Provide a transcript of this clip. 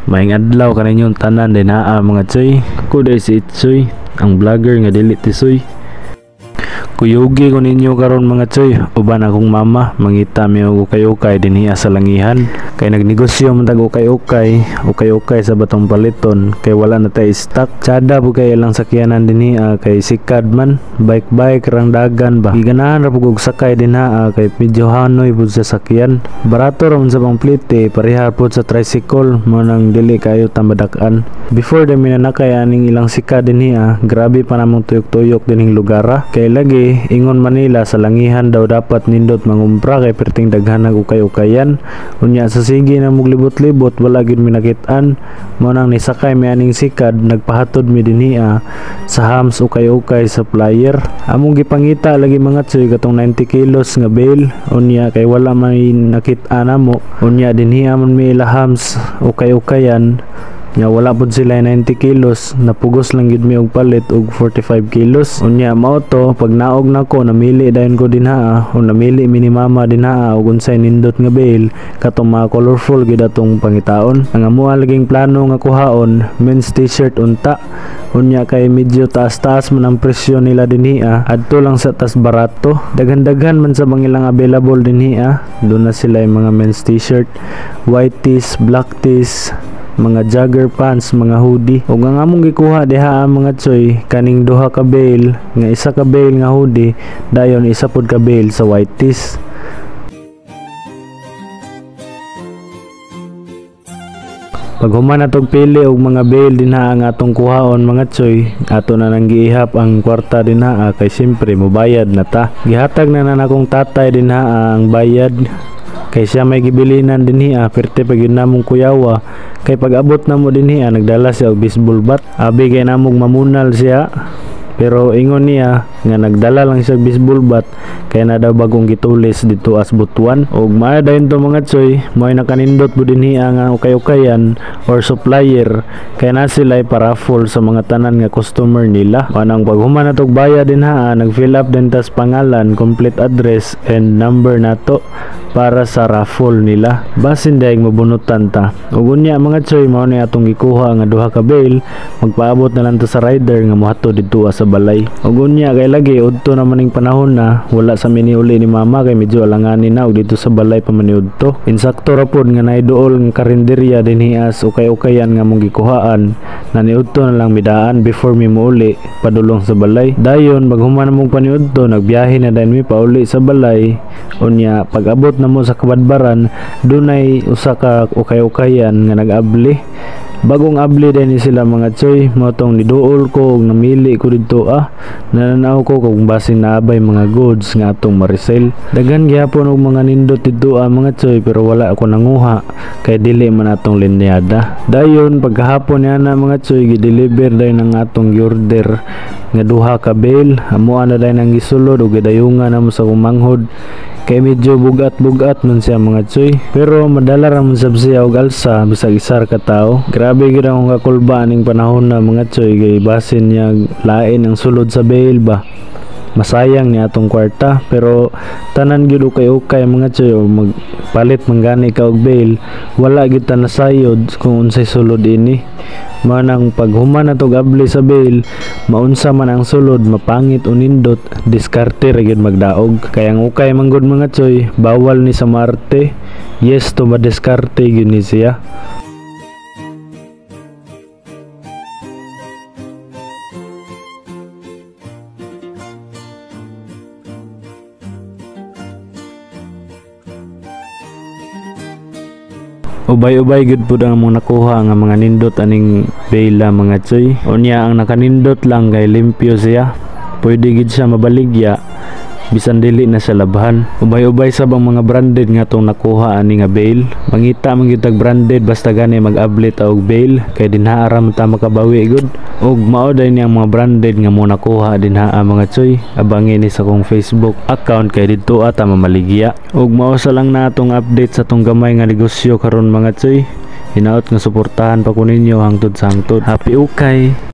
Maayong adlaw kaninyong tanan din mga tsoy. Ako day si Itsoy, ang vlogger nga dili tisoy. Kuyugi ko ninyo karon mga tsoy, uban akong mama mangita mi og ukay-ukay dinhi sa langihan. Kay nagnegosyo man tag ukay-ukay sa batong paliton kay wala na tay stock. Tsada po kay ilang sakyanan dinhi kay sikad man, bike rang dagan ba. Giganahan ra pug og sakay dinha kay medyo hanoy pud sa sakyan. Barato ra man sa pangplite, pareha pud sa tricycle mo nang dili kayo tambadak-an. Before de minanakay aning ilang sikad dinhi grabe pa namong tuyok-tuyok dining lugar kay lagi ingon Manila sa langihan daw dapat nindot mangumpra kay perting daghan nag ukay-ukayan. Unya sa sige na muglibot-libot wala gid minakit-an mo nang nisakay mi aning sikad nagpahatod mi dinhi sa hams ukay-ukay sa flyer. Among gipangita lagi mga tsoy katong 90 kilos nga bail unya kay wala may nakit-an namo. Unya dinhi amon mi ila hams ukay-ukayan nya wala pud sila 90 kilos, napugos lang gid mi og palit og 45 kilos. Unya mao to pag naog nako namili dayon ko dinha o namili mi ni mama dinha og unsay nindot nga bail katong mga colorful gid atong pangitaon. Ang amuha laging plano nga kuhaon men's t-shirt unta. Unya kay medyo taas-taas man ang presyo nila dinhi adto lang sa tas barato. Daghan-daghan man sa ilang available dinhi doon na sila yung mga men's t-shirt, white tees, black tees, mga jogger pants, mga hoodie. Ug ang among gikuha diha mga tsoy kaning duha ka bail, nga isa ka bail nga hoodie, dayon isa pud ka bail sa white tees. Pag human natog pili og mga bail dinha ang atong kuhaon mga tsoy, ato na nang giihap ang kwarta dinha kay siyempre mobayad na ta. Gihatag na akong tatay dinha ang bayad kay siya may gibilinan dinhi perte pag yun namong kuyawa kay pag abot namo dinhi nagdala siya og baseball bat. Abi kay namong mamunal siya pero ingon niya nga nagdala lang siya baseball bat kay na daw bagong gitulis dito as butuan. Og maya dayon to mga tsoy mo'y nakanindot po dinhi nga ukay-ukayan or supplier kay na sila para full sa mga tanan nga customer nila. Anang paghuman natog bayad dinha nag-fill up din tas pangalan, complete address and number nato para sa raffle nila. Basin daig mabunutan ta. Ug unya mga tsoy mao ni atong gikuha nga duha ka bail, magpaabot na lang to sa rider nga mohatod didto sa balay. Ug unya kay lagi udto na maning panahon na wala sa miniuli ni mama kay medyo alanganin na og dito sa balay pa man udto. Insakto ra pod nga naiduol nga karinderya dinhi as ukay-ukayan nga mong gikuhaan na niudto na lang midaan before mi muuli padulong sa balay. Dayon maghuman mong paniudto nagbiyahe na dayon mi pauli sa balay. Unya pag abot namo sa kabadbaran dunay usa ka ukay-ukayan nga nag-abli. Bagong abli din sila mga tsoy, motong niduol ko og namili ko dito nananaw ko kung basin naabay mga goods nga atong marisel. Daghan gyapon og mga nindot dito mga tsoy pero wala ako nanguha kay dili man atong linyada. Dayon pagkahapon niya na mga tsoy gi-deliver dayon ang atong order nga duha ka bail. Amo na dayon ang gisulod og gidayungan namo sa kumanghod kay medyo bugat-bugat man siya mga tsoy pero madala ra man sab siya og alsa bisag isar ka tawo. Grabe gid akong kakulba ning panahon na mga tsoy kay basin niya lain ang sulod sa bail ba. Masayang ni atong kwarta pero tanan gid ukay-ukay mga tsoy magpalit manggani ka og bail wala gid ta nasayod kung unsay sulod ini. Manang paghuman natog abli sa bail maunsa man ang sulod mapangit unindot diskarte ra gid magdaog. Kay ang ukay manggod mga tsoy bawal ni sa Marte, yes to madiskarte gid ni siya. Ubay-ubay gud pud ang mga nakuha nga mga nindot aning baila mga tsoy. Unya ang nakanindot lang kay limpyo siya, pwede gid siya mabaligya bisan dili na siya labhan. Ubay-ubay sa bang mga branded nga tong nakuha ani nga bail. Mangita man gyud tag branded basta gani mag-abli ta og bail kay dinha ra man ta makabawi gud. Og mao day niyang mga branded nga mo nakuha dinha mga tsoy. Abangi ni sa kong Facebook account kay didto ata mamaligya. Og mao sa lang na atong update sa tong gamay nga negosyo karon mga tsoy. Hinaot nga suportahan pa ko ninyo hangtod sa hangtod. Happy ukay.